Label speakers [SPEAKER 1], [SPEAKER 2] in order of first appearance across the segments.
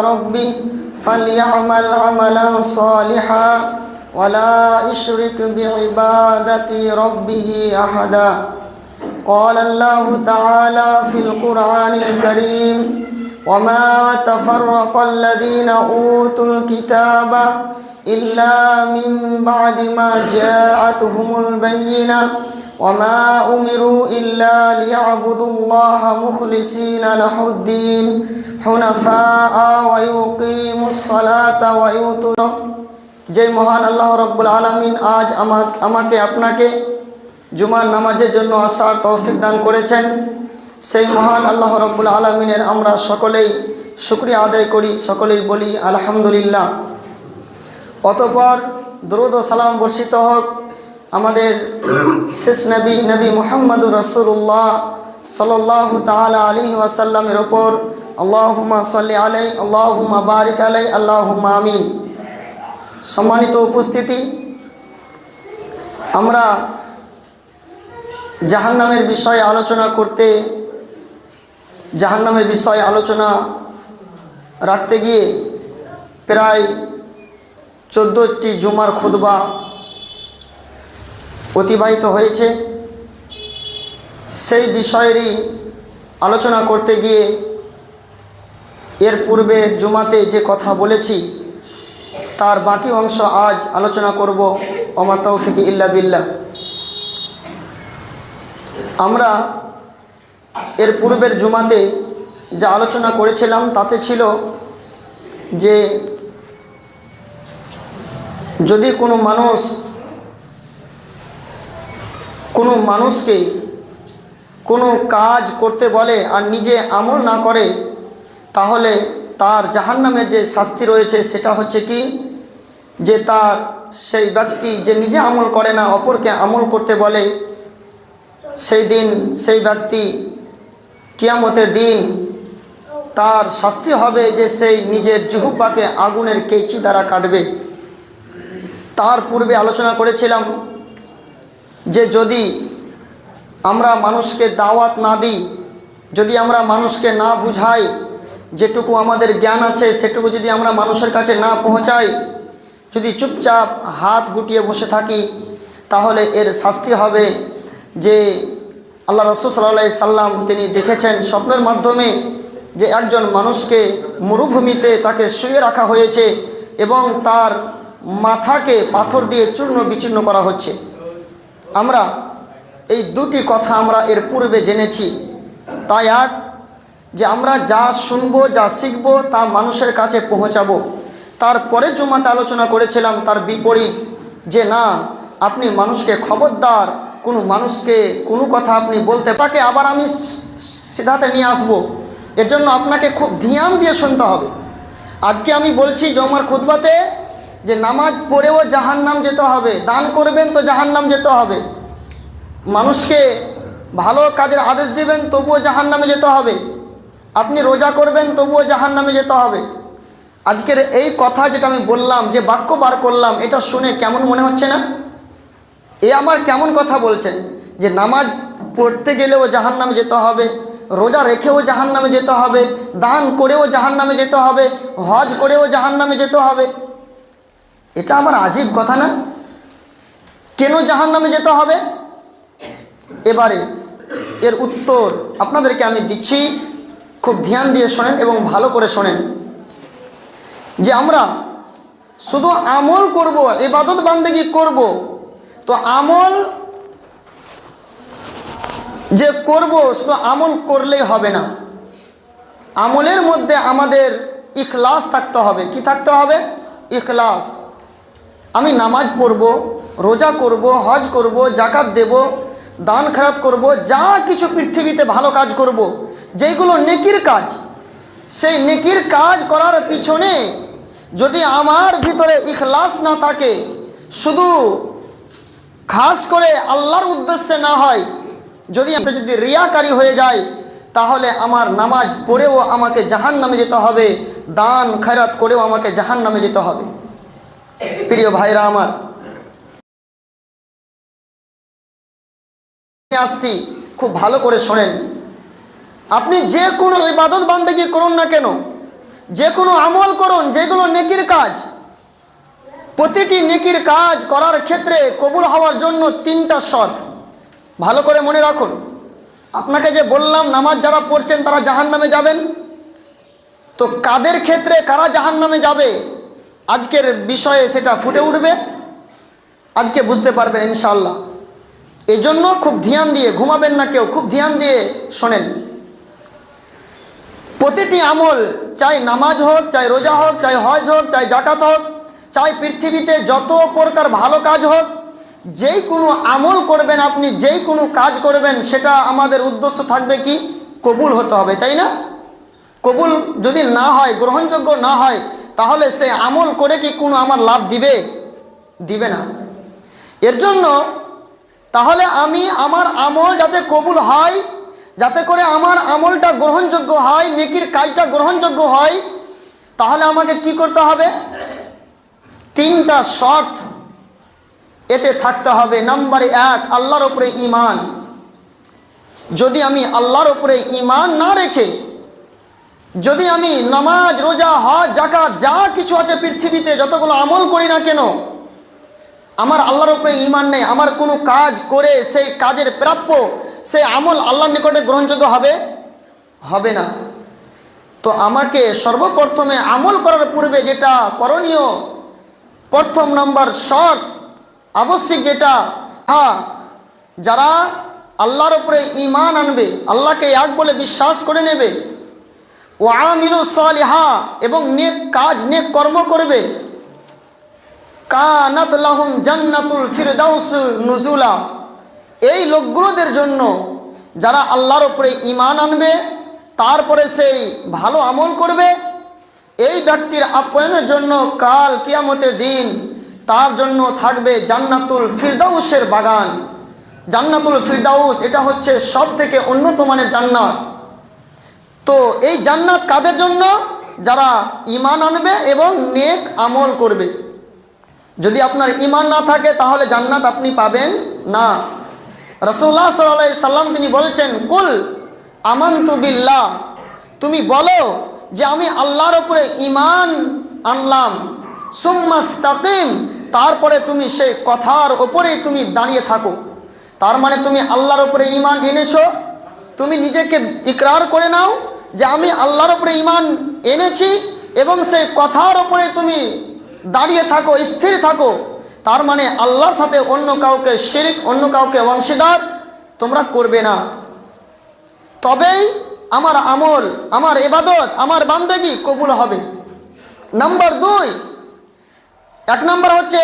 [SPEAKER 1] ربي فليعمل عملا صالحا ولا يشرك بعبادة ربه أحدا قال الله تعالى في القرآن الكريم وما تفرق الذين أوتوا الكتاب إلا من بعد ما جاءتهم البينة وما أمروا إلا ليعبدوا الله مخلصين له الدين حنفاء ويقيموا الصلاة ويؤتوا যে মহান আল্লাহ রব্বুল আলামিন আজ আমাকে আপনাকে জুমার নামাজের জন্য আসার তৌফিক দান করেছেন, সেই মহান আল্লাহ রব্বুল আলামিনের আমরা সকলেই শুকরিয়া আদায় করি, সকলেই বলি আলহামদুলিল্লাহ। অতঃপর দরুদ ও সালাম বর্ষিত হোক আমাদের শেষ নবী মুহাম্মদুর রাসূলুল্লাহ সাল্লাল্লাহু তাআলা আলাইহি ওয়াসাল্লামের ওপর। আল্লাহুম্মা সাল্লি আলাইহি আল্লাহুম্মা বারিক আলাইহি আল্লাহুম্মা আমিন। সম্মানিত উপস্থিতি, আমরা জাহান্নামের বিষয়ে আলোচনা রাখতে গিয়ে প্রায় 14টি জুমার খুতবা অতিবাহিত হয়েছে। সেই বিষয়েরই আলোচনা করতে গিয়ে এর পূর্বে জুমাতে যে কথা বলেছি তার বাকি অংশ আজ আলোচনা করব। ওমা তৌফিক ইল্লা বিল্লাহ। আমরা এর পূর্বের জুমাতে যা আলোচনা করেছিলাম তাতে ছিল যে যদি কোনো মানুষকে কোনো কাজ করতে বলে আর নিজে আমল না করে, তাহলে তার জাহান্নামের যে শাস্তি রয়েছে সেটা হচ্ছে কি, যে তার সেই ব্যক্তি যে নিজে আমল করে না অপরকে আমল করতে বলে, সেই ব্যক্তি কিয়ামতের দিন তার শাস্তি হবে যে সেই নিজের জিহ্বাকে আগুনের কেচি দ্বারা কাটবে। তার পূর্বে আলোচনা করেছিলাম যে যদি আমরা মানুষকে দাওয়াত না দিই, যদি আমরা মানুষকে না বুঝাই, যেটুকু আমাদের জ্ঞান আছে সেটুকু যদি আমরা মানুষের কাছে না পৌঁছাই, যদি চুপচাপ হাত গুটিয়ে বসে থাকি, তাহলে এর শাস্তি হবে যে আল্লাহ রাসূল সাল্লাল্লাহু আলাইহি সাল্লাম তিনি দেখেছেন স্বপ্নের মাধ্যমে যে একজন মানুষকে মরুভূমিতে তাকে শুয়ে রাখা হয়েছে এবং তার মাথাকে পাথর দিয়ে চূর্ণ বিচূর্ণ করা হচ্ছে। আমরা এই দুটি কথা আমরা এর পূর্বে জেনেছি। তাই এক, যে আমরা যা শুনবো যা শিখবো তা মানুষের কাছে পৌঁছাবো। তারপরে জুমাতে আলোচনা করেছিলাম তার বিপরীত, যে না, আপনি মানুষকে খবরদার কোনো মানুষকে কোনো কথা আপনি বলতে পাকে আবার আমি সিধাতে নিয়ে আসবো, এর জন্য আপনাকে খুব ধ্যান দিয়ে শুনতে হবে। আজকে আমি বলছি জুমার খুতবাতে যে নামাজ পড়েও জাহান্নাম যেতে হবে, দান করবেন তো জাহান্নাম যেতে হবে, মানুষকে ভালো কাজের আদেশ দিবেন তবুও জাহান্নামে যেতে হবে, আপনি রোজা করবেন তবুও জাহান্নামে যেতে হবে। আজকের এই কথা যেটা আমি বললাম, যে বাক্য বার করলাম, এটা শুনে কেমন মনে হচ্ছে না? এ আমার কেমন কথা বলছেন যে নামাজ পড়তে গেলেও জাহান্নামে যেতে হবে, রোজা রেখেও জাহান্নামে যেতে হবে, দান করেও জাহান্নামে যেতে হবে, হজ করেও জাহান্নামে যেতে হবে। এটা আমার আজীব কথা না? কেন জাহান্নামে যেতে হবে? এবারে এর উত্তর আপনাদেরকে আমি দিচ্ছি, খুব ধ্যান দিয়ে শোনেন এবং ভালো করে শোনেন। যে আমরা শুধু আমল করব, ইবাদত বান্দেগি করব, তো আমল যে করব শুধু আমল করলেই হবে না, আমলের মধ্যে আমাদের ইখলাস থাকতে হবে। কি থাকতে হবে? ইখলাস। আমি নামাজ পড়ব, রোজা করব, হজ করব, যাকাত দেব, দান খেরাত করব, যা কিছু পৃথিবীতে ভালো কাজ করব, যেগুলো নেকির কাজ, সেই নেকির কাজ করার পিছনে যদি আমার ভিতরে ইখলাস না থাকে, শুধু খাস করে আল্লাহর উদ্দেশ্যে না হয়, যদি রিয়াকারী হয়ে যায়, তাহলে আমার নামাজ পড়েও আমাকে জাহান্নামে যেতে হবে, দান খেরাত করেও আমাকে জাহান্নামে যেতে হবে। প্রিয় ভাইরা আমার, আসছি, খুব ভালো করে শোনেন। আপনি যে কোনো ইবাদত বান্দেগি করুন না কেন, যে কোনো আমল করুন যেগুলো নেকির কাজ, প্রতিটি নেকির কাজ করার ক্ষেত্রে কবুল হওয়ার জন্য 3টা শর্ত ভালো করে মনে রাখুন। আপনাকে যে বললাম নামাজ যারা পড়ছেন তারা জাহান্নামে যাবেন, তো কাদের ক্ষেত্রে কারা জাহান্নামে যাবে আজকের বিষয়ে সেটা ফুটে উঠবে, আজকে বুঝতে পারবেন ইনশাআল্লাহ। এজন্য খুব ধ্যান দিয়ে ঘুমাবেন না কেউ, খুব ধ্যান দিয়ে শোনেন। প্রতিটি আমল, চাই নামাজ হোক, চাই রোজা হোক, চাই হজ হোক, চাই জাকাত হোক, চাই পৃথিবীতে যত প্রকার ভালো কাজ হোক, যেই কোনো আমল করবেন আপনি, যেই কোনো কাজ করবেন, সেটা আমাদের উদ্দেশ্য থাকবে কি কবুল হতে হবে, তাই না? কবুল যদি না হয়, গ্রহণযোগ্য না হয়, তাহলে সে আমল করে কি কোনো আমার লাভ দিবে? দিবে না। এর জন্য তাহলে আমি আমার আমল যাতে কবুল হয়, যাতে করে আমার আমলটা গ্রহণযোগ্য হয়, নেকির কাজটা গ্রহণযোগ্য হয়, তাহলে আমাকে কি করতে হবে? 3টা শর্ত এতে থাকতে হবে। নাম্বার 1, আল্লাহর উপরে ঈমান। যদি আমি আল্লাহর উপরে ঈমান না রেখে, যদি আমি নামাজ রোজা হজ জাকাত যা কিছু আছে পৃথিবীতে যতগুলো আমল করি না কেন, আমার আল্লাহর উপরে ঈমান নেই, আমার কোনো কাজ করে সেই কাজের প্রাপ্য সেই আমল আল্লাহর নিকটে গ্রহণযোগ্য হবে? হবে না। তো আমাকে সর্বপ্রথমে আমল করার পূর্বে যেটা করণীয়, প্রথম নাম্বার শর্ত আবশ্যিক যেটা, যারা আল্লাহর উপরে ঈমান আনবে, আল্লাহকে এক বলে বিশ্বাস করে নেবে, ওয়া আমিলুস সালিহা এবং নেক কাজ নেক কর্ম করবে, কানাত লাহুম জান্নাতুল ফিরদাউস নুজুলা, এই লোকগুলোদের জন্য যারা আল্লাহর উপরে ঈমান আনবে তারপরে সেই ভালো আমল করবে, এই ব্যক্তির আপ্যায়নের জন্য কাল কিয়ামতের দিন তার জন্য থাকবে জান্নাতুল ফিরদাউসের বাগান। জান্নাতুল ফিরদাউস এটা হচ্ছে সব থেকে উন্নত মানের জান্নাত। তো এই জান্নাত কাদের জন্য? যারা ঈমান আনবে এবং নেক আমল করবে। যদি আপনার ঈমান না থাকে তাহলে জান্নাত আপনি পাবেন না। রাসূলুল্লাহ সাল্লাল্লাহু আলাইহি সাল্লাম তিনি বলছেন, কুল আমানতু বিল্লাহ, তুমি বলো যে আমি আল্লাহর উপরে ঈমান আনলাম, সুম্মাস্তাকিম, তারপরে তুমি সেই কথার উপরেই তুমি দাঁড়িয়ে থাকো। তার মানে তুমি আল্লাহর উপরে ঈমান এনেছো, তুমি নিজেকে ইকরার করে নাও যে আমি আল্লাহর উপরে ঈমান এনেছি এবং সেই কথার উপরে তুমি দাঁড়িয়ে থাকো, স্থির থাকো। তার মানে আল্লাহর সাথে অন্য কাউকে শিরক, অন্য কাউকে অংশীদার তোমরা করবে না, তবেই আমার আমল, আমার ইবাদত, আমার বান্দেগি কবুল হবে। নাম্বার 2, 1 নাম্বার হচ্ছে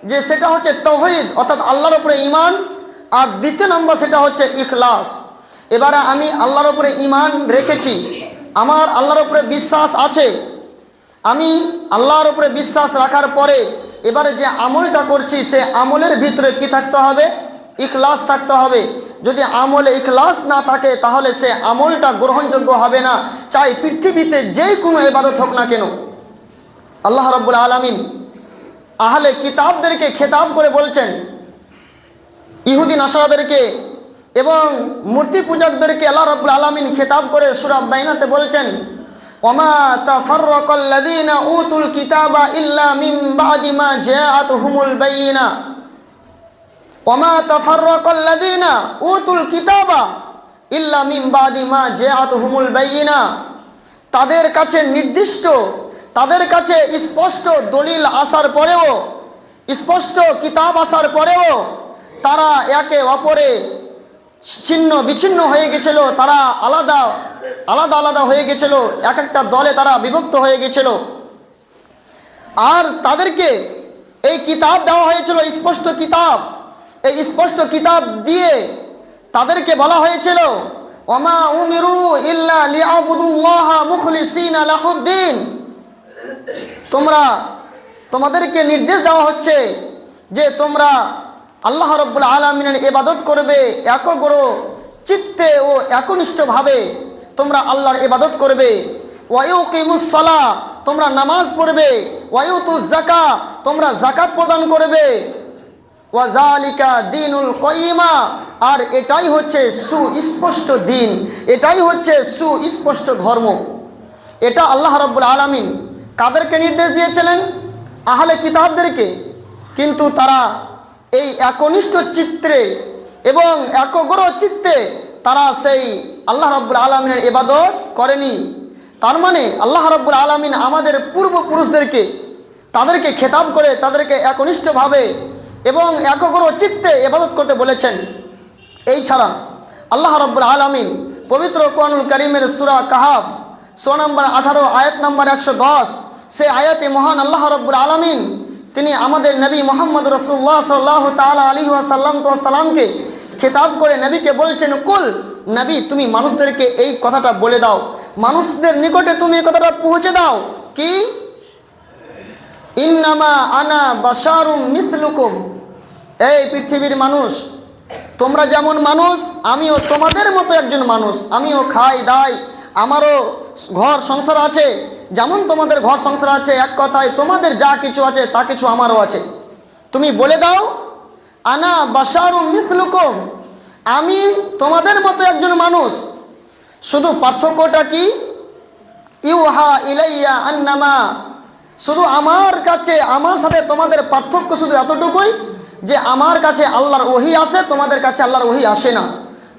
[SPEAKER 1] যে সেটা হচ্ছে তাওহীদ অর্থাৎ আল্লাহর উপরে ঈমান, আর 2 নাম্বার সেটা হচ্ছে ইখলাস। এবারে আমি আল্লাহর উপরে ঈমান রেখেছি, আমার আল্লাহর উপরে বিশ্বাস আছে, আমি আল্লাহর উপরে বিশ্বাস রাখার পরে এবারে যে আমলটা করছি সে আমলের ভিতরে কি থাকতে হবে? ইখলাস থাকতে হবে। যদি আমলে ইখলাস না থাকে তাহলে সে আমলটা গ্রহণযোগ্য হবে না, চাই পৃথিবীতে যে কোনো ইবাদত হোক না কেন। আল্লাহ রাব্বুল আলামিন আহলে কিতাবদেরকে খেতাব করে বলছেন, ইহুদি নাসারাদেরকে এবং মূর্তি পূজকদেরকে আল্লাহ রাব্বুল আলামিন খেতাব করে সূরা বাইনাতে বলছেন, ওমা তাফাররাকাল্লাযীনা উতুল কিতাবা ইল্লা মিন বাদি মা জাআতুহুমুল বাইয়িনা, ওমা তাফাররাকাল্লাযীনা উতুল কিতাবা ইল্লা মিন বাদি মা জাআতুহুমুল বাইয়িনা, তাদের কাছে নির্দিষ্ট, তাদের কাছে স্পষ্ট দলিল আসার পরেও, স্পষ্ট কিতাব আসার পরেও তারা একে অপরে ছিন্ন বিচ্ছিন্ন হয়ে গেছিল, তারা আলাদা আলাদা আলাদা হয়ে গেছিল, এক একটা দলে তারা বিভক্ত হয়ে গেছিল। আর তাদেরকে এই কিতাব দেওয়া হয়েছিল, স্পষ্ট কিতাব, এই স্পষ্ট কিতাব দিয়ে তাদেরকে বলা হয়েছিল, ওমা উমিরু ইল্লা লিয়াবুদুল্লাহা মুখলিসিনা লাহুদ্দিন, তোমাদেরকে নির্দেশ দেওয়া হচ্ছে যে তোমরা আল্লাহ রাব্বুল আলামিনের ইবাদত করবে, একগ্র চিত্তে ও একনিষ্ঠভাবে তোমরা আল্লাহর ইবাদত করবে। ওয়ায়ুকিমুস সালাহ, তোমরা নামাজ পড়বে। ওয়ায়ুতুজ যাকাত, তোমরা যাকাত প্রদান করবে। ওয়াজালিকা দীনুল কাইয়্যিমা, আর এটাই হচ্ছে সুস্পষ্ট দিন, এটাই হচ্ছে সুস্পষ্ট ধর্ম। এটা আল্লাহ রাব্বুল আলামিন কাদেরকে নির্দেশ দিয়েছিলেন? আহলে কিতাবদেরকে। কিন্তু তারা এই একনিষ্ঠ চিত্রে এবং একগ্র চিত্তে তারা সেই আল্লাহ রাব্বুল আলামিনের ইবাদত করেনি। তার মানে আল্লাহ রাব্বুল আলামিন আমাদের পূর্বপুরুষদেরকে তাদেরকে খেতাব করে তাদেরকে একনিষ্ঠভাবে এবং একগ্র চিত্তে ইবাদত করতে বলেছেন। এই ছাড়া আল্লাহ রাব্বুল আলামিন পবিত্র কোরআনুল কারীমের সূরা কাহাফ সূরা নম্বর 18 আয়াত নম্বর 110 সেই আয়াতে মহান আল্লাহ রাব্বুল আলামিন তিনি আমাদের নবী মুহাম্মদ রাসূলুল্লাহ সাল্লাল্লাহু তাআলা আলাইহি ওয়াসাল্লামকে খেতাব করে নবীকে বলছেন, কুল, নবী তুমি মানুষদেরকে এই কথাটা বলে দাও, মানুষদের নিকটে তুমি এই কথাটা পৌঁছে দাও কি, ইন্নামা আনা বাশারুম মিথলুকুম, এই পৃথিবীর মানুষ তোমরা যেমন মানুষ আমিও তোমাদের মতো একজন মানুষ, আমিও খাই দাই, আমারও ঘর সংসার আছে, যেমন তোমাদের ঘর সংসার আছে, এক কথায় তোমাদের যা কিছু আছে তা কিছু আমারও আছে। তুমি বলে দাও আনা বাশারুম মিথলুকুম, আমি তোমাদের মতো একজন মানুষ, শুধু পার্থক্যটা কি, ইউহা ইলাইয়া আন্নামা, শুধু আমার কাছে আমার সাথে তোমাদের পার্থক্য শুধু এতটুকুই যে আমার কাছে আল্লাহর ওহী আসে, তোমাদের কাছে আল্লাহর ওহী আসে না।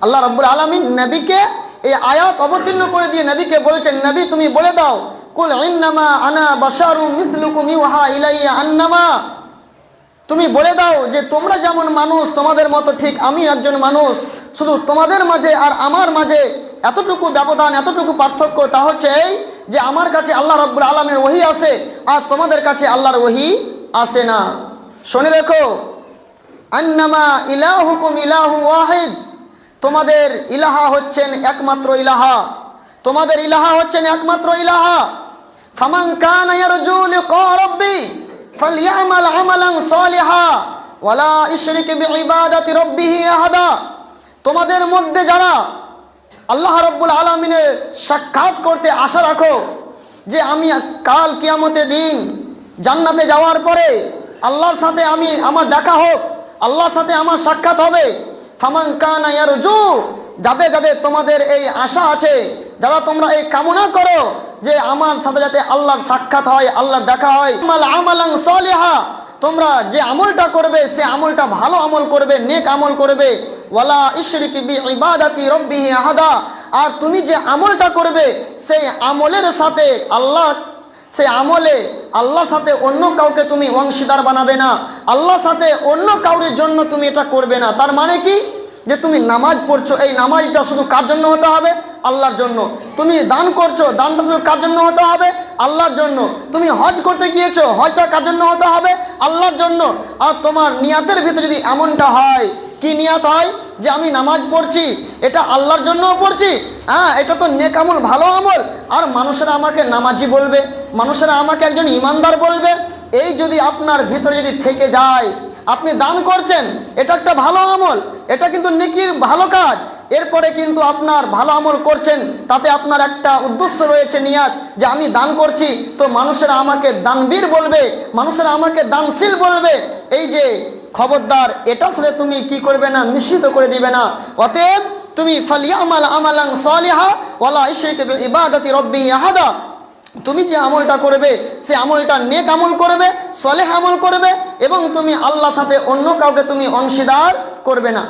[SPEAKER 1] আল্লাহ রাব্বুল আলামিন নবীকে এই আয়াত অবতীর্ণ করে দিয়ে নবীকে বলছেন, নবী তুমি বলে দাও, কুল ইন্নামা আনা বাশারুম মিথলুকুম ইউহা ইলাইয়া আন্নামা, তুমি বলে দাও যে তোমরা যেমন মানুষ তোমাদের মতো ঠিক আমি একজন মানুষ, শুধু তোমাদের মাঝে আর আমার মাঝে এতটুকু ব্যবধান, এতটুকু পার্থক্য, তা হচ্ছে এই যে আমার কাছে আল্লাহ রাব্বুল আলামিনের ওহী আসে আর তোমাদের কাছে আল্লাহর ওহী আসে না। শুনে রেখো, আন্নামা ইলাহুকুম ইলাহু ওয়াহিদ, তোমাদের ইলাহা হচ্ছেন একমাত্র ইলাহা, তোমাদের ইলাহা হচ্ছেন একমাত্র ইলাহা। ফামান কানা ইয়ারজু লিকা রাব্বি ফালইআমাল আমালান সালিহা ওয়ালা ইশরিক বিইবাদাতি রাব্বিহি আহাদা, তোমাদের মধ্যে যারা আল্লাহ রাব্বুল আলামিনের সাক্ষাৎ করতে আশা রাখো যে আমি কাল কিয়ামতের দিন জান্নাতে যাওয়ার পরে আল্লাহর সাথে আমার দেখা হোক, আল্লাহর সাথে আমার সাক্ষাৎ হবে, ফামান কানা ইয়ারজু, যাদের যাদের তোমাদের এই আশা আছে, যারা তোমরা এই কামনা করো যে আমার সাথে যাতে আল্লাহর সাক্ষাৎ হয়, আল্লাহর দেখা হয়, আমালান সালিহা, তোমরা যে আমলটা করবে সে আমলটা ভালো আমল করবে, নেক আমল করবে, ওয়ালা ইশরিক বিইবাদাতি রাব্বিহি আহাদা, আর তুমি যে আমলটা করবে সেই আমলের সাথে সেই আমলে আল্লাহর সাথে অন্য কাউকে তুমি অংশীদার বানাবে না, আল্লাহর সাথে অন্য কাউরির জন্য তুমি এটা করবে না। তার মানে কি, যে তুমি নামাজ পড়ছো, এই নামাজটা শুধু কার জন্য হতে হবে? আল্লাহর জন্য। তুমি দান করছো, দানটা শুধু কার জন্য হতে হবে? আল্লাহর জন্য। তুমি হজ করতে গিয়েছো, হজটা কার জন্য হতে হবে? আল্লাহর জন্য। আর তোমার নিয়াতের ভিতরে যদি এমনটা হয়, কি নিয়াত হয়, যে আমি নামাজ পড়ছি এটা আল্লাহর জন্যও পড়ছি, হ্যাঁ এটা তো নেক আমল, ভালো আমল, আর মানুষেরা আমাকে নামাজি বলবে, মানুষেরা আমাকে একজন ইমানদার বলবে, এই যদি আপনার ভিতরে যদি থেকে যায়, আপনি দান করছেন, এটা একটা ভালো আমল, এটা কিন্তু নেকির ভালো কাজ, এরপরে কিন্তু আপনার ভালো আমল করছেন, তাতে আপনার একটা উদ্দেশ্য রয়েছে, নিয়াত, যে আমি দান করছি তো মানুষেরা আমাকে দানবীর বলবে, মানুষেরা আমাকে দানশীল বলবে, এই যে খবরদার এটার সাথে তুমি কি করবে না, মিশ্রিত করে দিবে না। অতএব তুমি ফালিয়ামাল আমালান সালিহা ওয়ালা ইশরিক বিইবাদাতি রাব্বিহি আহাদা, তুমি যে আমলটা করবে সে আমলটা নেক আমল করবে, সলেহ আমল করবে, এবং তুমি আল্লাহর সাথে অন্য কাউকে তুমি অংশীদার করবে না।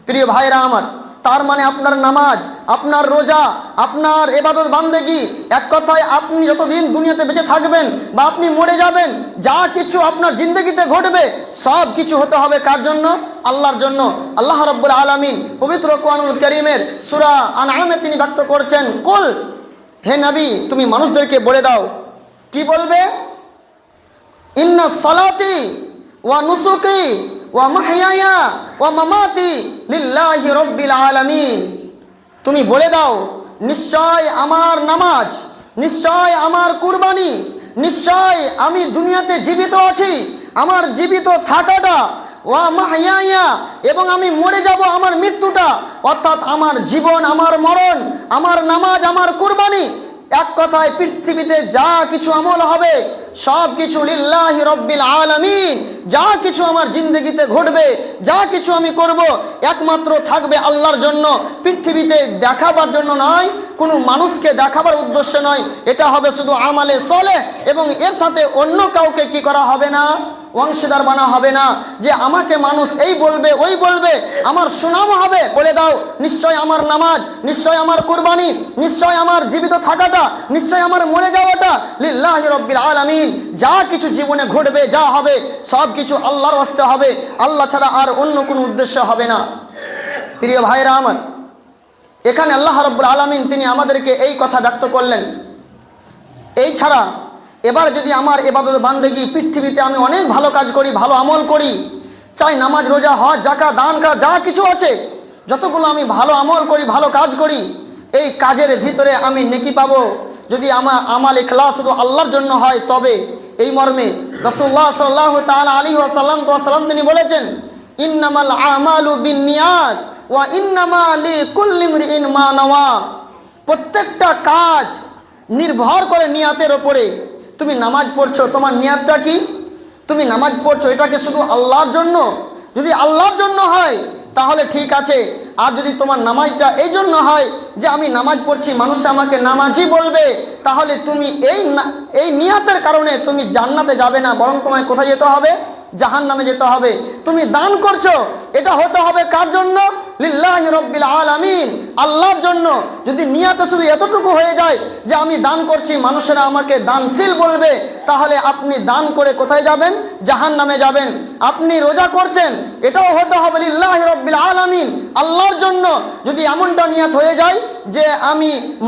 [SPEAKER 1] প্রিয় ভাইরা আমার, তার মানে আপনার নামাজ, আপনার রোজা, আপনার ইবাদত বান্দেগি, এক কথায় আপনি যতদিন দুনিয়াতে বেঁচে থাকবেন বা আপনি মরে যাবেন, যা কিছু আপনার জিন্দগিতে ঘটবে সব কিছু হতে হবে কার জন্য? আল্লাহর জন্য। আল্লাহ রাব্বুল আলামিন পবিত্র কোরআনুল কারীমের সূরা আনআমে তিনি ব্যক্ত করছেন, কুল, হে নবী তুমি মানুষদেরকে বলে দাও, কি বলবে? ইন্না সালাতি ওয়া নুসুকি ওয়া মাহইয়ায়া ওয়া মামাতি লিল্লাহি রাব্বিল আলামিন, তুমি বলে দাও নিশ্চয় আমার নামাজ, নিশ্চয় আমার কুরবানি, নিশ্চয় আমি দুনিয়াতে জীবিত আছি, আমার জীবিত থাকাটা, ওয়া মাহইয়ায়া, এবং আমি মরে যাব, আমার মৃত্যুটা, অর্থাৎ আমার জীবন, আমার মরণ, আমার নামাজ, আমার কুরবানি, এক কথায় পৃথিবীতে যা কিছু আমল হবে সব কিছু লিল্লাহি রাব্বিল আলামিন, যা কিছু আমার জিন্দগিতে ঘটবে, যা কিছু আমি করব একমাত্র থাকবে আল্লাহর জন্য, পৃথিবীতে দেখাবার জন্য নয়, কোনো মানুষকে দেখাবার উদ্দেশ্য নয়, এটা হবে শুধু আমালে সলে, এবং এর সাথে অন্য কাউকে কি করা হবে না, অংশীদার বানা হবে না। যে আমাকে মানুষ এই বলবে ওই বলবে, আমার সুনাম হবে। বলে দাও, নিশ্চয় আমার নামাজ, নিশ্চয় আমার কুরবানি, নিশ্চয় আমার জীবিত থাকাটা, নিশ্চয় আমার মরে যাওয়াটা লিল্লাহি রাব্বিল আলামিন। যা কিছু জীবনে ঘটবে, যা হবে, সব কিছু আল্লাহর ওয়াস্তে হবে, আল্লাহ ছাড়া আর অন্য কোনো উদ্দেশ্য হবে না। প্রিয় ভাইরা আমার, এখানে আল্লাহ রাব্বুল আলামিন তিনি আমাদেরকে এই কথা ব্যক্ত করলেন। এই ছাড়া এবার যদি আমার ইবাদত বান্দেগি, পৃথিবীতে আমি অনেক ভালো কাজ করি, ভালো আমল করি, চাই নামাজ, রোজা, হজ, যাকাত, দান করা, যা কিছু আছে, যতগুলো আমি ভালো আমল করি, ভালো কাজ করি, এই কাজের ভিতরে আমি নেকি পাবো যদি আমার আমাল ইখলাস শুধু আল্লাহর জন্য হয়। তবে এই মর্মে রাসূলুল্লাহ সাল্লাল্লাহু তাআলা আলাইহি ওয়াসাল্লাম তিনি বলেছেন, ইন্নামাল আমালু বিন্নিয়াত ওয়া ইন্নামা লিকুল্লি ইমরিইন মা নাওয়া। প্রত্যেকটা কাজ নির্ভর করে নিয়াতের ওপরে। তুমি নামাজ পড়ছো, তোমার নিয়াতটা কি? তুমি নামাজ পড়ছো এটাকে শুধু আল্লাহর জন্য? যদি আল্লাহর জন্য হয় তাহলে ঠিক আছে। আর যদি তোমার নামাজটা এই জন্য হয় যে আমি নামাজ পড়ছি, মানুষ আমাকে নামাজি বলবে, তাহলে তুমি এই নিয়াতের কারণে তুমি জান্নাতে যাবে না, বরং তোমায় কোথায় যেতে হবে? জাহান্নামে যেতে হবে। তুমি দান করছো, এটা হতে হবে কার জন্য? লিল্লাহি রাব্বিল আলামিন, আল্লাহর জন্য। যদি নিয়াতে শুধু এতটুকু হয়ে যায় যে আমি দান করছি, মানুষেরা আমাকে দানশীল বলবে, তাহলে আপনি দান করে কোথায় যাবেন? জাহান্নামে যাবেন। আপনি রোজা করছেন, এটাও হতে হবে লিল্লাহি রাব্বিল আলামিন, আল্লাহর জন্য। যদি এমনটা নিয়াত হয়ে যায় যে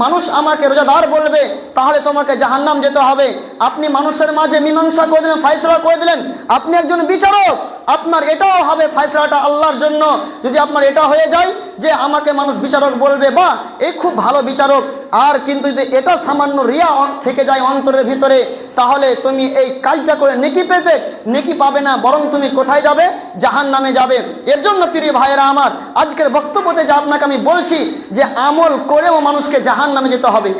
[SPEAKER 1] মানুষ আমাকে রোজাদার বলবে, তাহলে তোমাকে জাহান্নাম যেতে হবে। আপনি মানুষের মাঝে মীমাংসা করে দিলেন, ফয়সালা করে দিলেন, আপনি একজন বিচারক, আপনার এটাও হবে ফয়সালাটা আল্লাহর জন্য। যদি আপনার এটা হয়ে যায় যে আমাকে মানুষ বিচারক বলবে, বা এই খুব ভালো বিচারক, আর কিন্তু যদি এটা সামান্য রিয়া থেকে যায় অন্তরের ভিতরে, তাহলে তুমি এই কাজটা করে নেকি পাবে না, বরং তুমি কোথায় যাবে? জাহান্নামে যাবে। এর জন্য প্রিয় ভাইয়েরা আমার, আজকের বক্তব্যতে যা আপনাকে আমি বলছি যে আমল করেও মানুষকে জাহান্নামে যেতে হবে।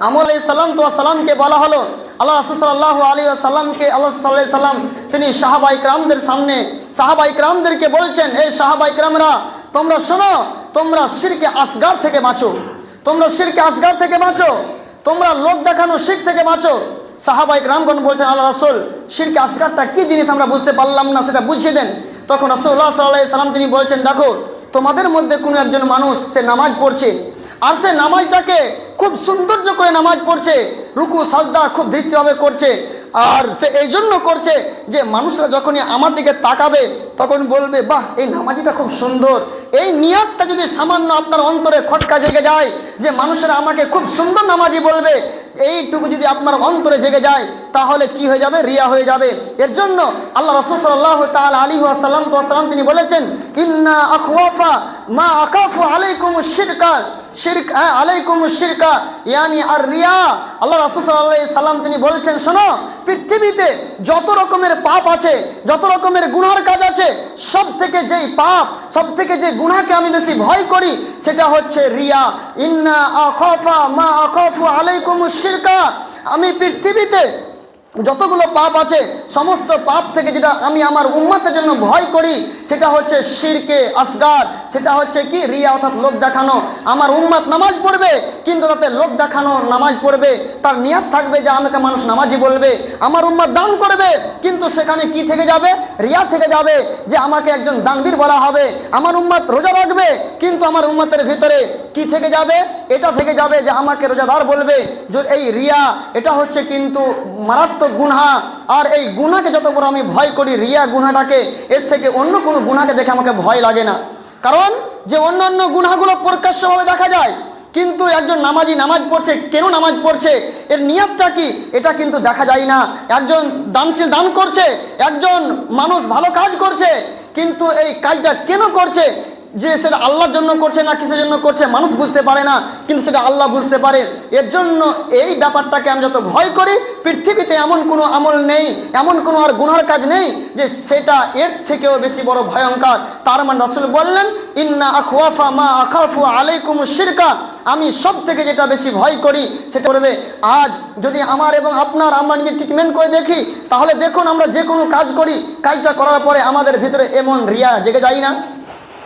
[SPEAKER 1] আমল সালামকে বলা হলো, আল্লাহ রাসূল সাল্লাল্লাহু আলাইহি ওয়াসাল্লামকে আল্লাহ সাল্লাল্লাহু আলাইহি ওয়াসাল্লাম তিনি সাহাবায়ে কিরামদের সামনে সাহাবায়ে কিরামদেরকে বলছেন, এই সাহাবায়ে কিরামরা তোমরা শোনো, তোমরা শিরকে আসগার থেকে বাঁচো, তোমরা শিরকে আসগার থেকে বাঁচো, তোমরা লোক দেখানো শিরক থেকে বাঁচো। সাহাবায়ে কিরামগণ বলছেন, আল্লাহ রাসূল, শিরকে আসগারটা কি জিনিস আমরা বুঝতে পারলাম না, সেটা বুঝিয়ে দেন। তখন রাসূলুল্লাহ সাল্লাল্লাহু আলাইহি ওয়াসাল্লাম তিনি বলছেন, দেখো, তোমাদের মধ্যে কোনো একজন মানুষ সে নামাজ পড়ছে, আর সে নামাজটাকে খুব সৌন্দর্য করে নামাজ পড়ছে, রুকু সাজদা খুব দৃষ্টিভাবে করছে, আর সে এই জন্য করছে যে মানুষরা যখনই আমার দিকে তাকাবে তখন বলবে, বাহ, এই নামাজিটা খুব সুন্দর। এই নিয়তটা যদি সামান্য আপনার অন্তরে খটকা জেগে যায় যে মানুষেরা আমাকে খুব সুন্দর নামাজি বলবে, এইটুকু যদি আপনার অন্তরে জেগে যায়, তাহলে কি হয়ে যাবে? রিয়া হয়ে যাবে। এর জন্য আল্লাহ রাসূল সাল্লাল্লাহু তাআলা আলাইহি ওয়াসাল্লাম তিনি বলেছেন, ইন্না আখওয়াফা মা আখাফু আলাইকুমুশ শিরকা, আলাইকুমুশ শিরকা ইয়ানি আর রিয়া। আল্লাহ রাসূল সাল্লাল্লাহু আলাইহি সাল্লাম তিনি বলছেন, শোনো, পৃথিবীতে যত রকমের পাপ আছে, যত রকমের গুনার কাজ আছে, সব থেকে যেই পাপ, সব থেকে যে গুনাহকে আমি বেশি ভয় করি, সেটা হচ্ছে রিয়া। ইন্না আখাফা মা আখাফু আলাইকুমুশ শিরকা, আমি পৃথিবীতে যতগুলো পাপ আছে, সমস্ত পাপ থেকে যেটা আমি আমার উম্মতের জন্য ভয় করি, সেটা হচ্ছে শিরকে আসগার, সেটা হচ্ছে কি? রিয়া, অর্থাৎ লোক দেখানো। আমার উম্মত নামাজ পড়বে, কিন্তু তাতে লোক দেখানো নামাজ পড়বে, তার নিয়ত থাকবে যে আমাকে মানুষ নামাজি বলবে। আমার উম্মত দান করবে, কিন্তু সেখানে কি থেকে যাবে? রিয়া থেকে যাবে, যে আমাকে একজন দানবীর বলা হবে। আমার উম্মত রোজা রাখবে, কিন্তু আমার উম্মতের ভিতরে কি থেকে যাবে? এটা থেকে যাবে যে আমাকে রোজাদার বলবে। এই রিয়া, এটা হচ্ছে কিন্তু মারাত্মক গুনাহ। আর এই গুনাহকে যত বড় আমি ভয় করি, রিয়া গুনাহটাকে, এর থেকে অন্য কোনো গুনাহকে দেখে আমাকে ভয় লাগে না। কারণ যে অন্যান্য গুনাহগুলো প্রকাশ্যভাবে দেখা যায়, কিন্তু একজন নামাজি নামাজ পড়ছে, কেন নামাজ পড়ছে, এর নিয়তটা কি, এটা কিন্তু দেখা যায় না। একজন দানশীল দান করছে, একজন মানুষ ভালো কাজ করছে, কিন্তু এই কাজটা কেন করছে, যে সেটা আল্লাহর জন্য করছে না কিসের জন্য করছে, মানুষ বুঝতে পারে না, কিন্তু সেটা আল্লাহ বুঝতে পারে। এর জন্য এই ব্যাপারটাকে আমি যত ভয় করি, পৃথিবীতে এমন কোনো আমল নেই, এমন কোনো আর গুনার কাজ নেই যে সেটা এর থেকেও বেশি বড় ভয়ঙ্কর। তার মানে রাসূল বললেন, ইন্না আখওয়াফা মা আখাফু আলাইকুমুশ শিরকা, আমি সব থেকে যেটা বেশি ভয় করি সেটা করবে। আজ যদি আমার এবং আপনার আমরা নিজে ট্রিটমেন্ট করে দেখি, তাহলে দেখুন আমরা যে কোনো কাজ করি, কাজটা করার পরে আমাদের ভিতরে এমন রিয়া জেগে যায় না?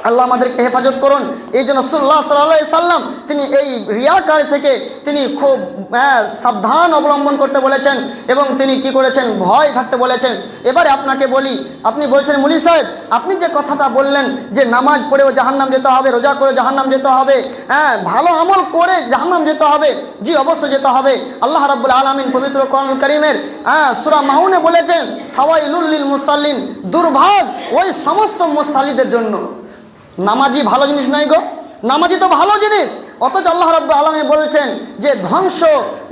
[SPEAKER 1] আল্লাহ আমাদেরকে হেফাজত করুন। এই জন্য রাসূলুল্লাহ সাল্লাল্লাহু আলাইহি সাল্লাম তিনি এই রিয়াকার থেকে তিনি খুব সাবধান অবলম্বন করতে বলেছেন এবং তিনি কি করেছেন, ভয় থাকতে বলেছেন। এবারে আপনাকে বলি, আপনি বলছেন মুলি সাহেব আপনি যে কথাটা বললেন যে নামাজ পড়েও জাহান্নাম যেতে হবে, রোজা করে জাহান্নাম যেতে হবে, ভালো আমল করে জাহান্নাম যেতে হবে, জি অবশ্যই যেতে হবে। আল্লাহ রাব্বুল আলামিন পবিত্র কোরআনুল কারীমের সূরা মাউনে বলেছেন ফাওয়াইলুল লিল মুসাল্লিন, দুর্ভাগ ওই সমস্ত মুসাল্লিদের জন্য। নামাজি ভালো জিনিস নাই গো, নামাজি তো ভালো জিনিস, অথচ আল্লাহ রাব্বুল আলামিন বলছেন যে ধ্বংস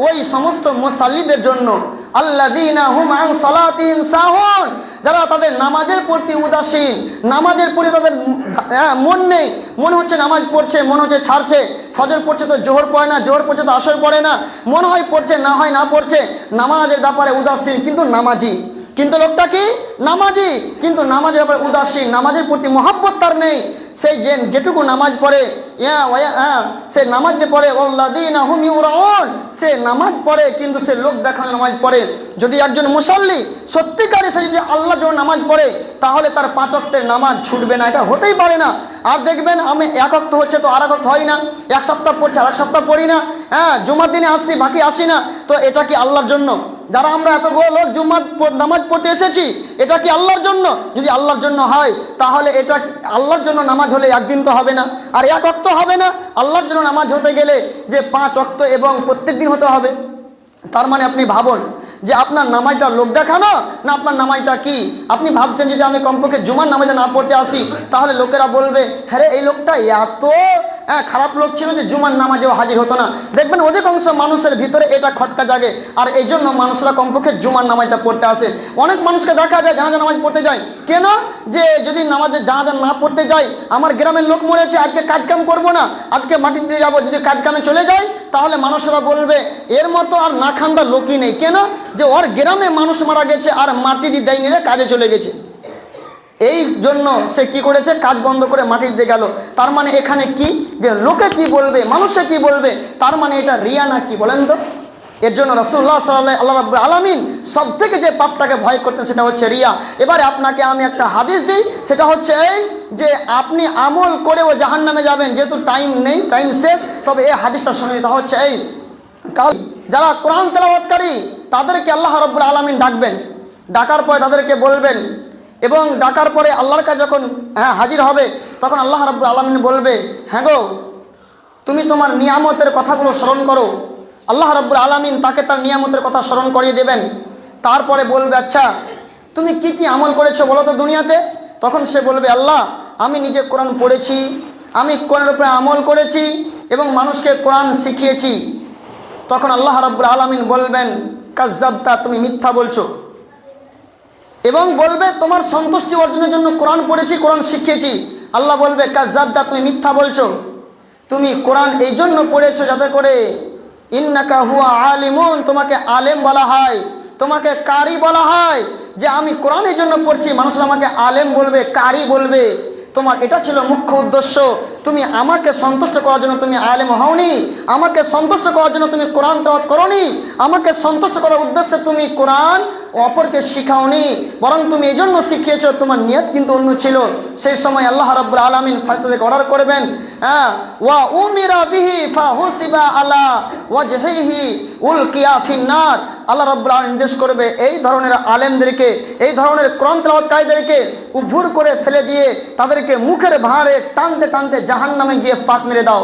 [SPEAKER 1] ওই সমস্ত মুসাল্লিদের জন্য। আল্লাযীনা হুম আন সালাতিহিম সাহুন, যারা তাদের নামাজের প্রতি উদাসীন, নামাজের প্রতি তাদের মন নেই, মনে হচ্ছে নামাজ পড়ছে, মনে হচ্ছে ছাড়ছে, ফজর পড়ছে তো জোহর পড়ে না, জোহর পড়ছে তো আসর পড়ে না, মনে হয় পড়ছে না হয় না পড়ছে, নামাজের ব্যাপারে উদাসীন কিন্তু নামাজি, কিন্তু লোকটা কি নামাজি কিন্তু নামাজের ব্যাপারে উদাসীন, নামাজের প্রতি মহাব্বত তার নেই। সেই যেটুকু নামাজ পড়ে সে নামাজ যে পড়ে আল্লাযীনা হুম ইউরাউন, সে নামাজ পড়ে কিন্তু সে লোক দেখানো নামাজ পড়ে। যদি একজন মুসাল্লি সত্যিকারে সে যদি আল্লাহর জন্য নামাজ পড়ে তাহলে তার 5 ওয়াক্তের নামাজ ছুটবে না, এটা হতেই পারে না। আর দেখবেন আমি 1 ওয়াক্ত হচ্ছে তো আর 1 ওয়াক্ত হয় না, 1 সপ্তাহ পড়ছে আর 1 সপ্তাহ পড়ি না, জুমার দিনে আসছি বাকি আসি না, তো এটা কি আল্লাহর জন্য? যারা আমরা এতগুলো লোক জুমার নামাজ পড়তে এসেছি এটা কি আল্লাহর জন্য? যদি আল্লাহর জন্য হয় তাহলে এটা আল্লাহর জন্য নামাজ হলে একদিন তো হবে না, আর 1 ওয়াক্ত হবে না। আল্লাহর জন্য নামাজ হতে গেলে যে 5 ওয়াক্ত এবং প্রত্যেক দিন হতে হবে। তার মানে আপনি ভাবুন যে আপনার নামাজটা লোক দেখানো না আপনার নামাজটা কি? আপনি ভাবছেন যদি আমি কমপক্ষে জুমার নামাজটা না পড়তে আসি তাহলে লোকেরা বলবে হ্যাঁ এই লোকটা এত খারাপ লোক ছিল যে জুমার নামাজেও হাজির হতো না। দেখবেন অধিকাংশ মানুষের ভিতরে এটা খটকা জাগে, আর এই জন্য মানুষরা কমপক্ষে জুমার নামাজটা পড়তে আসে। অনেক মানুষকে দেখা যায় জানাজা নামাজ পড়তে যায়, কেন? যে যদি নামাজে জানাজা না পড়তে যাই, আমার গ্রামের লোক মরেছে, আজকে কাজকাম করব না, আজকে মাটি দিতে যাবো, যদি কাজকামে চলে যায় তাহলে মানুষরা বলবে এর মতো আর না খান্দা লোকই নেই। কেন? যে ওর গ্রামে মানুষ মারা গেছে আর মাটি দিয়ে দেয়নি রে, কাজে চলে গেছে, এই জন্য সে কি করেছে, কাজ বন্ধ করে মাটি দিতে গেল। তার মানে এখানে কি যে লোকে কি বলবে, মানুষে কি বলবে, তার মানে এটা রিয়া না কি বলেন তো? এর জন্য রাসূলুল্লাহ সাল্লাল্লাহু আলাইহি আলামিন সব থেকে যে পাপটাকে ভয় করতেন সেটা হচ্ছে রিয়া। এবারে আপনাকে আমি একটা হাদিস দিই, সেটা হচ্ছে এই যে আপনি আমল করেও জাহান্নামে যাবেন, যেহেতু টাইম নেই, টাইম শেষ, তবে এই হাদিসটা শুনে দিতে হচ্ছে এই কাল যারা কোরআন তেলাওয়াতকারী তাদেরকে আল্লাহ রাব্বুল আলামিন ডাকবেন, ডাকার পরে তাদেরকে বলবেন, এবং ডাকার পরে আল্লাহর কাছে যখন হাজির হবে তখন আল্লাহ রাব্বুল আলামিন বলবে হ্যাঁ গো তুমি তোমার নিয়ামতের কথাগুলো স্মরণ করো। আল্লাহ রাব্বুল আলামিন তাকে তার নিয়ামতের কথা স্মরণ করিয়ে দেবেন। তারপরে বলবে আচ্ছা তুমি কি কি আমল করেছো বলো তো দুনিয়াতে? তখন সে বলবে আল্লাহ আমি নিজে কোরআন পড়েছি, আমি কোরআনের উপরে আমল করেছি এবং মানুষকে কোরআন শিখিয়েছি। তখন আল্লাহ রাব্বুল আলামিন বলবেন কাজ্জাবতা, তুমি মিথ্যা বলছো, এবং বলবে তোমার সন্তুষ্টি অর্জনের জন্য কোরআন পড়েছি, কোরআন শিখিয়েছি। আল্লাহ বলবে কাজ্জাবতা, তুমি মিথ্যা বলছো, তুমি কোরআন এই জন্য পড়েছো যাতে করে ইন্নাকা হুয়া আলিমুন, তোমাকে আলেম বলা হয়, তোমাকে কারি বলা হয়, যে আমি কোরআন এই জন্য পড়ছি, মানুষরা আমাকে আলেম বলবে, কারি বলবে। তোমার এটা ছিল মুখ্য উদ্দেশ্য, তুমি আমাকে সন্তুষ্ট করার জন্য তুমি আলেম হওনি, আমাকে সন্তুষ্ট করার জন্য তুমি কোরআন তেলাওয়াত করোনি, আমাকে সন্তুষ্ট করার উদ্দেশ্যে তুমি কোরআন অপরকে শিখাওনি, বরং তুমি এই জন্য শিখিয়েছ, তোমার নিয়ত কিন্তু অন্য ছিল। সেই সময় আল্লাহ রাব্বুল আলামিন ফেরেশতাদেরকে অর্ডার করবেন ওয়া উমিরা বিহি ফাহুসিবা আলা ওয়াজহিহি উলকিয়া ফিন্নার। আল্লাহ রাব্বুল আলামিন নির্দেশ করবে এই ধরনের আলেমদেরকে, এই ধরনের কোরআন তেলাওয়াতকারীদেরকে উভুর করে ফেলে দিয়ে তাদেরকে মুখের ভাঁড়ে টানতে টানতে জাহান্নামে গিয়ে পাক মেরে দাও।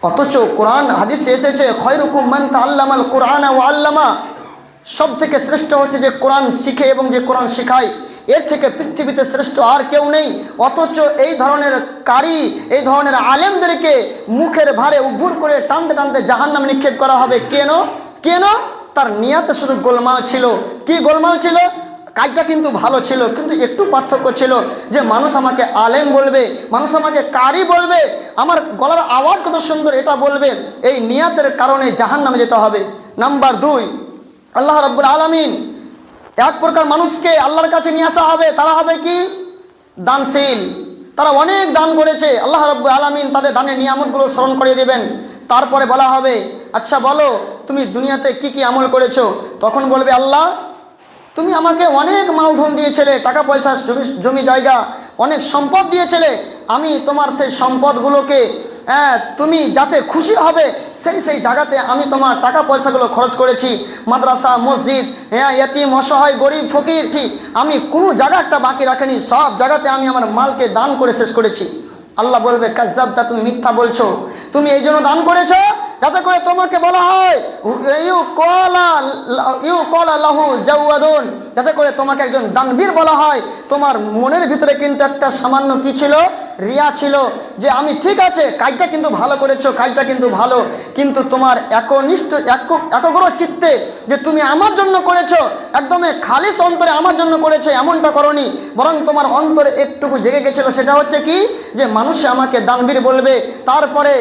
[SPEAKER 1] অথচ কোরআন হাদিসে এসেছে খয়রুকুম মান তাআল্লামাল কুরআনা ওয়া আল্লামা, সব থেকে শ্রেষ্ঠ হচ্ছে যে কোরআন শিখে এবং যে কোরআন শেখায়, এর থেকে পৃথিবীতে শ্রেষ্ঠ আর কেউ নেই। অথচ এই ধরনের কারি, এই ধরনের আলেমদেরকে মুখের ভারে উভুর করে টানতে টানতে জাহান্নামে নিক্ষেপ করা হবে। কেন? কেন? তার নিয়াতে শুধু গোলমাল ছিল। কি গোলমাল ছিল? কাজটা কিন্তু ভালো ছিল, কিন্তু একটু পার্থক্য ছিল যে মানুষ আমাকে আলেম বলবে, মানুষ আমাকে কারি বলবে, আমার গলার আওয়াজ কত সুন্দর এটা বলবে, এই নিয়াতের কারণে জাহান্নামে যেতে হবে। নাম্বার 2, আল্লাহ রাব্বুল আলামিন এক প্রকার মানুষকে আল্লাহর কাছে নিয়ে আসা হবে, তারা হবে কি দানশীল, তারা অনেক দান করেছে। আল্লাহ রাব্বুল আলামিন তাদের দানের নিয়ামতগুলো স্মরণ করিয়ে দেবেন। তারপরে বলা হবে আচ্ছা বলো তুমি দুনিয়াতে কি কি আমল করেছো? তখন বলবে আল্লাহ তুমি আমাকে অনেক মালধন দিয়েছিলে, টাকা পয়সা, জমি জায়গা, অনেক সম্পদ দিয়েছিলে, আমি তোমার সেই সম্পদগুলোকে তুমি যাতে খুশি হবে সেই জায়গাতে আমি তোমার টাকা পয়সাগুলো খরচ করেছি। মাদ্রাসা, মসজিদ, ইয়েতিম, অসহায়, গরিব, ফকির, আমি কোনো জায়গা একটা বাকি রাখিনি, সব জায়গাতে আমি আমার মালকে দান করে শেষ করেছি। আল্লাহ বলবে কাজ্জাবতা, তুমি মিথ্যা বলছো। তুমি এই জন্য দান করেছো যাতে করে তোমাকে বলা হয় ইউ কলা লাহু জাওয়াদুন, যাতে করে তোমাকে একজন দানবীর বলা হয়। তোমার মনের ভিতরে কিন্তু একটা সামান্য কি ছিল? রিয়া ছিল, যে আমি ঠিক আছে কাজটা কিন্তু ভালো করেছো, কাজটা কিন্তু ভালো, কিন্তু তোমার একনিষ্ঠ একগ্র চিত্তে যে তুমি আমার জন্য করেছো, একদমই খালিস অন্তরে আমার জন্য করেছো, এমনটা করনি। বরং তোমার অন্তরে একটুকু জেগে গেছিলো, সেটা হচ্ছে কি, যে মানুষে আমাকে দানবীর বলবে। তারপরে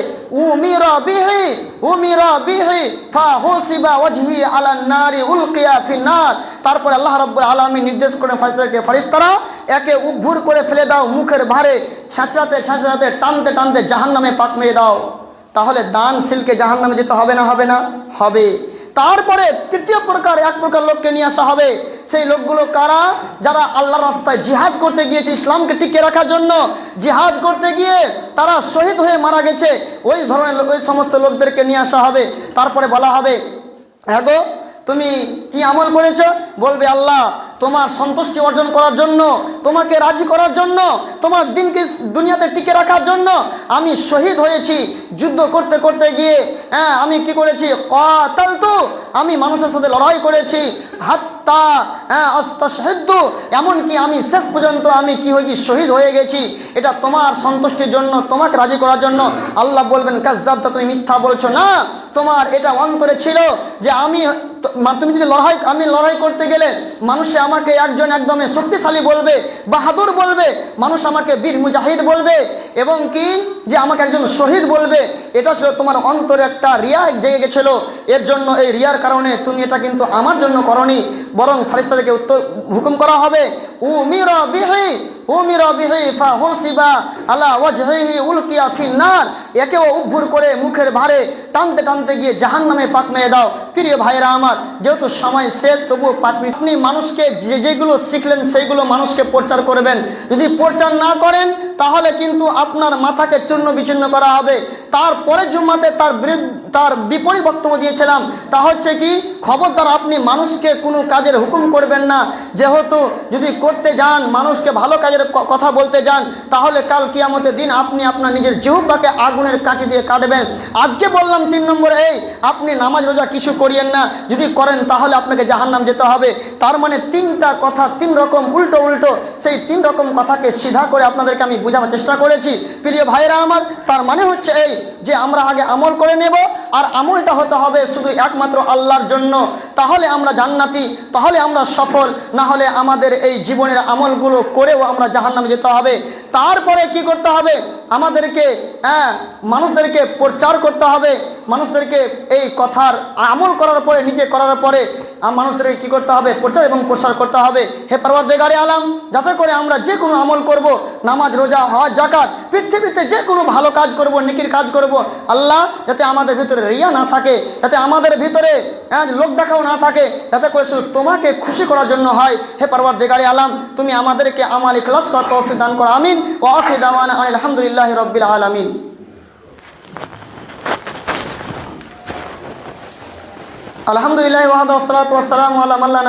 [SPEAKER 1] উমিরা বিহি ফাহুসিবা ওয়াজহি আলান নারি উলকিয়া ফিন্নার। তারপরে আল্লাহ রাব্বুল আলামিন নির্দেশ করেন ফেরেশতাদেরকে, ফেরেশতারা একে উদ্ভুর করে ফেলে দাও, মুখের ভারে ছেঁচড়াতে টানতে জাহান্নামে পাক মেরে দাও। তাহলে দানশীলকে জাহান্নামে যেতে হবে না? হবে না? হবে। তারপরে তৃতীয় প্রকার, এক প্রকার লোককে নিয়ে আসা হবে। সেই লোকগুলো কারা? যারা আল্লাহর রাস্তায় জিহাদ করতে গিয়েছে, ইসলামকে টিকে রাখার জন্য জিহাদ করতে গিয়ে তারা শহীদ হয়ে মারা গেছে। ওই ধরনের ওই সমস্ত লোকদেরকে নিয়ে আসা হবে। তারপরে বলা হবে, হ্যাঁ গো, তুমি কি আমল করেছো? বলবে আল্লাহ তোমার সন্তুষ্টি অর্জন করার জন্য, তোমাকে রাজি করার জন্য, তোমার দিনকে দুনিয়াতে টিকে রাখার জন্য আমি শহীদ হয়েছি। যুদ্ধ করতে করতে গিয়ে আমি কি করেছি? কাতালতু, আমি মানুষের সাথে লড়াই করেছি। হাত্তা আস্তাশহিদু, এমনকি আমি শেষ পর্যন্ত আমি কি হয়েছি? শহীদ হয়ে গেছি। এটা তোমার সন্তুষ্টির জন্য, তোমাকে রাজি করার জন্য। আল্লাহ বলবেন কাজ্জাবতা, তুমি মিথ্যা বলছো না, তোমার এটা অন্তরে ছিল যে তুমি যদি লড়াই করতে গেলে মানুষে আমাকে একজন একদমই শক্তিশালী বলবে, বাহাদুর বলবে, মানুষ আমাকে বীর মুজাহিদ বলবে, এবং কি যে আমাকে একজন শহীদ বলবে। এটা ছিল তোমার অন্তরে একটা রিয়া জেগে গেছিল। এর জন্য, এই রিয়ার কারণে তুমি এটা কিন্তু আমার জন্য করনি, বরং ফেরেশতাদেরকে হুকুম করা হবে উমিরা বিহি ফাহুসিবা আলা ওয়াজহিহি উলকিয়া ফিন্নার, একেও উদ্ভুর করে মুখের ভারে টানতে গিয়ে জাহান্নামে পাক মেরে দাও। প্রিয় ভাইরা আমার, যেহেতু সময় শেষ, তবু 5 মিনিট আপনি মানুষকে যেগুলো শিখলেন সেইগুলো মানুষকে প্রচার করবেন। যদি প্রচার না করেন তাহলে কিন্তু আপনার মাথাকে চূর্ণ বিচূর্ণ করা হবে। তারপরে জুম্মাতে তার বিপরীত বক্তব্য দিয়েছিলাম, তা হচ্ছে কি, খবরদার আপনি মানুষকে কোনো কাজের হুকুম করবেন না। যেহেতু যদি করতে যান, মানুষকে ভালো কাজের কথা বলতে যান, তাহলে কাল কিয়ামতের দিন আপনি আপনার নিজের জিহ্বাকে আগুনের কাঁচি দিয়ে কাটবেন। আজকে বললাম 3 নম্বরে, আপনি নামাজ রোজা কিছু করিয়েন না, যদি করেন তাহলে আপনাকে জাহান্নাম যেতে হবে। তার মানে 3টা কথা, 3 রকম উল্টো, সেই 3 রকম কথাকে সিধা করে আপনাদেরকে আমি বোঝাবার চেষ্টা করেছি। প্রিয় ভাইরা আমার, তার মানে হচ্ছে এই যে আমরা আগে আমল করে নেব, আর আমলটা হতে হবে শুধু একমাত্র আল্লাহর জন্য। তাহলে আমরা জান্নাতি, তাহলে আমরা সফল। না হলে আমাদের এই জীবনের আমলগুলো করেও আমরা জাহান্নামে যেতে হবে। তারপরে কি করতে হবে? আমাদেরকে মানুষদেরকে প্রচার করতে হবে। মানুষদেরকে এই কথার আমল করার পরে, নিজে করার পরে মানুষদেরকে কি করতে হবে? প্রচার এবং প্রসার করতে হবে। হে পরওয়ারদিগারে আলাম, যাতে করে আমরা যে কোনো আমল করব, নামাজ, রোজা, হজ, যাকাত, পৃথিবীতে যে কোনো ভালো কাজ করব, নেকির কাজ করব, আল্লাহ যাতে আমাদের ভিতরে রিয়া না থাকে, যাতে আমাদের ভিতরে লোক দেখাও না থাকে, যাতে করে শুধু তোমাকে খুশি করার জন্য হয়। হে পরওয়ারদিগারে আলাম, তুমি আমাদেরকে আমাল ইখলাস করার তৌফিক দান করো। আমিন। ওয়া আখিরু দাওয়ানা আলহামদুলিল্লাহি রাব্বিল আলামিন। আলহামদুলিল্লাহি ওয়াহদাহু ওয়াসসালাতু ওয়াসসালামু আলা মান লা